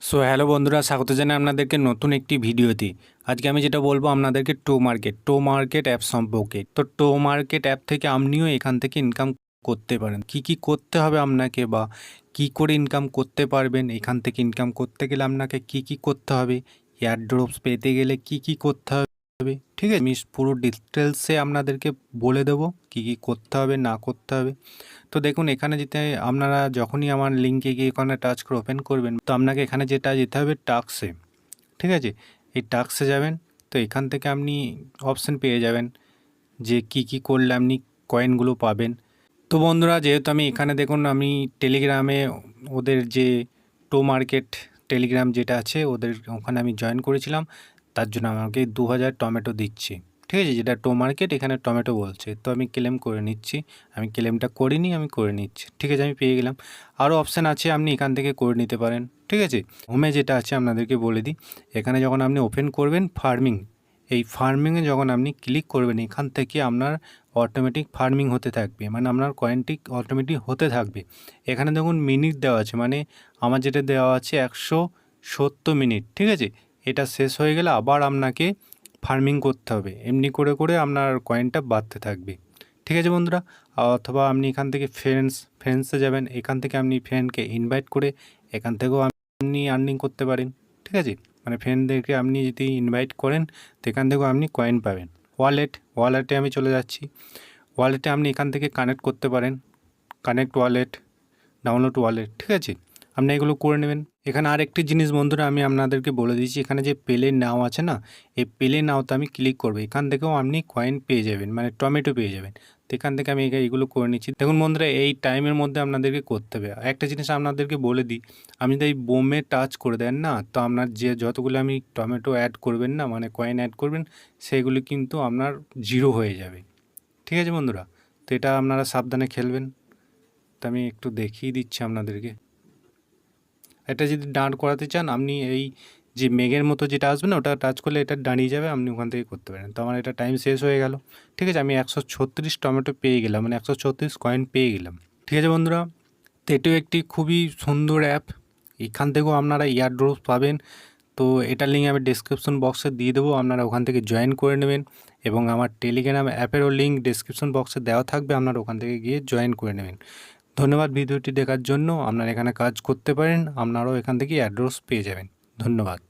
So hello বন্ধুরা, স্বাগত জানাই আপনাদেরকে নতুন একটি ভিডিওতে। আজকে আমি যেটা বলবো আপনাদেরকে টো মার্কেট অ্যাপ সম্পর্কে। তো টো মার্কেট অ্যাপ থেকে আপনিও এখান থেকে ইনকাম করতে পারেন। কি করতে হবে আপনাকে, বা কি করে ইনকাম করতে পারবেন, এখান থেকে ইনকাম করতে গেলে আপনাকে কি করতে হবে, এয়ারড্রপস পেতে গেলে কি করতে হবে, ঠিক আছে? আমি পুরো ডিটেলসে আপনাদেরকে বলে দেবো কি করতে হবে না করতে হবে। তো দেখুন, এখানে যেতে আপনারা যখনই আমার লিঙ্কে গিয়ে এখানে টাচ করে ওপেন করবেন, তো আপনাকে এখানে যেতে হবে টাস্কে, ঠিক আছে? এই টাস্কে যাবেন। তো এখান থেকে আপনি অপশান পেয়ে যাবেন যে কি করলে আপনি কয়েনগুলো পাবেন। তো বন্ধুরা, যেহেতু আমি এখানে দেখুন আমি টেলিগ্রামে ওদের যে টো মার্কেট টেলিগ্রাম যেটা আছে ওদের ওখানে আমি জয়েন করেছিলাম, তার জন্য আমাকে 2000 টমেটো দিচ্ছে, ঠিক আছে? যেটা টো মার্কেট এখানে টমেটো বলছে, তো আমি ক্লেম করে নিচ্ছি। আমি ক্লেমটা করিনি, আমি করে নিচ্ছি, ঠিক আছে? আমি পেয়ে গেলাম। আরও অপশান আছে, আপনি এখান থেকে করে নিতে পারেন, ঠিক আছে? হোমে যেটা আছে আপনাদেরকে বলে দিই, এখানে যখন আপনি ওপেন করবেন ফার্মিং, এই ফার্মিংয়ে যখন আপনি ক্লিক করবেন, এখান থেকে আপনার অটোমেটিক ফার্মিং হতে থাকবে, মানে আপনার কয়েনটি অটোমেটিক হতে থাকবে। এখানে দেখুন মিনিট দেওয়া আছে, মানে আমার যেটা দেওয়া আছে 170 মিনিট, ঠিক আছে? এটা শেষ হয়ে গেলে আবার আপনাকে ফার্মিং করতে হবে। এমনি করে করে আপনার কয়েনটা বাড়তে থাকবে, ঠিক আছে বন্ধুরা? অথবা আপনি এখান থেকে ফ্রেন্ডসে যাবেন, এখান থেকে আপনি ফ্রেন্ডকে ইনভাইট করে এখান থেকেও আপনি আর্নিং করতে পারেন, ঠিক আছে? মানে ফ্রেন্ডদেরকে আপনি যদি ইনভাইট করেন তো এখান থেকেও আপনি কয়েন পাবেন। ওয়ালেটে আমি চলে যাচ্ছি। ওয়ালেটে আপনি এখান থেকে কানেক্ট করতে পারেন, কানেক্ট ওয়ালেট, ডাউনলোড ওয়ালেট, ঠিক আছে? আপনি এগুলো করে নেবেন। এখানে আরেকটি জিনিস বন্ধুরা আমি আপনাদেরকে বলে দিচ্ছি, এখানে যে পেলে নাও আছে না, এই পেলে নাওতে আমি ক্লিক করবো, এখান থেকেও আপনি কয়েন পেয়ে যাবেন, মানে টমেটো পেয়ে যাবেন। তো এখান থেকে আমি এইগুলো করে নিচ্ছি। দেখুন বন্ধুরা, এই টাইমের মধ্যে আপনাদেরকে করতে হবে। একটা জিনিস আপনাদেরকে বলে দিই, আপনি যদি এই বোমে টাচ করে দেন না, তো আপনার যে যতগুলো আমি টমেটো অ্যাড করবেন না, মানে কয়েন অ্যাড করবেন, সেগুলো কিন্তু আপনার জিরো হয়ে যাবে, ঠিক আছে বন্ধুরা? তো এটা আপনারা সাবধানে খেলবেন। তো আমি একটু দেখিয়ে দিচ্ছি আপনাদেরকে। এটা যদি দাঁড় করাতে চান, আপনি এই যে মেঘের মতো যেটা আসবে না, ওটা টাচ করলে এটা দাঁড়িয়ে যাবে, আপনি ওখান থেকে করতে পারেন। তো আমার এটা টাইম শেষ হয়ে গেল, ঠিক আছে? আমি 136 টমেটো পেয়ে গেলাম, মানে 136 কয়েন পেয়ে গেলাম, ঠিক আছে বন্ধুরা? তো এটাও একটি খুবই সুন্দর অ্যাপ। এখান থেকেও আপনারা ইয়ারড্রপস পাবেন। তো এটার লিঙ্ক আমি ডেসক্রিপশন বক্সে দিয়ে দেবো, আপনারা ওখান থেকে জয়েন করে নেবেন। এবং আমার টেলিগ্রাম অ্যাপেরও লিঙ্ক ডেসক্রিপশন বক্সে দেওয়া থাকবে, আপনারা ওখান থেকে গিয়ে জয়েন করে নেবেন। ধন্যবাদ ভিডিওটি দেখার জন্য। আপনারা এখানে কাজ করতে পারেন, আপনারাও এখান থেকে অ্যাড্রেস পেয়ে যাবেন। ধন্যবাদ।